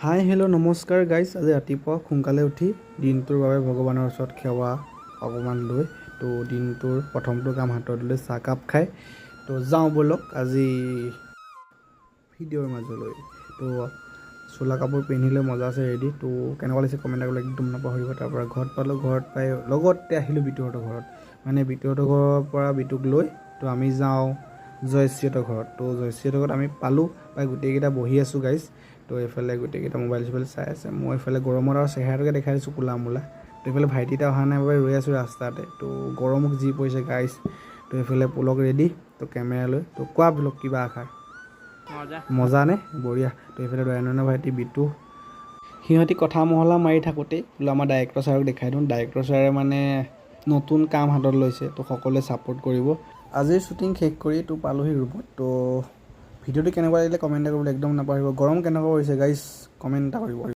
Hi hello' নমস্কাৰ guys. আজি ৰাতিপুৱা সোনকালে উঠি দিনটোৰ বাবে ভগৱানৰ ওচৰত সেৱা অকণমান লৈ তো দিনটোৰ প্ৰথমটো কাম হাতত লৈ চাহকাপ খাই তো যাওঁ ব'লক আজি ভিডিঅ'ৰ মাজলৈ। তো চোলা কাপোৰ পিন্ধিলৈ মজা আছে ৰেডি। তো কেনেকুৱা লাগিছে কমেণ্ট কৰিবলৈ একদম নাপাহৰিব। তাৰপৰা ঘৰত পালোঁ, ঘৰত পাই লগতে আহিলোঁ বিতুহঁতৰ ঘৰত, মানে বিতুহঁতৰ ঘৰৰ পৰা বিতুক লৈ তো আমি যাওঁ জয়শ্ৰীহঁতৰ ঘৰত। তো জয়শ্ৰীহঁতৰ ঘৰত আমি পালোঁ, পাই গোটেইকেইটা বহি আছোঁ গাইজ। তো এইফালে গোটেইকেইটা মোবাইল চোবাইল চাই আছে, মই এইফালে গৰমত আৰু চেহেৰাটোকে দেখাই দিছোঁ কোলা মোলা। তো এইফালে ভাইটিটা অহা নাই বাবে ৰৈ আছোঁ ৰাস্তাতে। তো গৰমো যি পৰিছে গাইজ। তো এইফালে পুলক ৰেডি, তো কেমেৰা লৈ। তো কোৱা পুলক কিবা আশা মজা নে? বঢ়িয়া। তো এইফালে দয়ানন্দ ভাইটি বিতু সিহঁতি কথা মহলা মাৰি থাকোঁতেই বোলো আমাৰ ডাইৰেক্টৰ ছাৰক দেখাই দিওঁ। ডাইৰেক্টৰ ছাৰে মানে নতুন কাম হাতত লৈছে, তো সকলোৱে ছাপোৰ্ট কৰিব। আজিৰ শ্বুটিং শেষ কৰি তো পালোহি ৰুমত। তো ভিডিঅ'টো কেনেকুৱা লাগিলে কমেণ্ট এটা কৰিবলৈ একদম নাপাহৰিব। গৰম কেনেকুৱা পৰিছে গাইজ কমেণ্ট এটা কৰিব।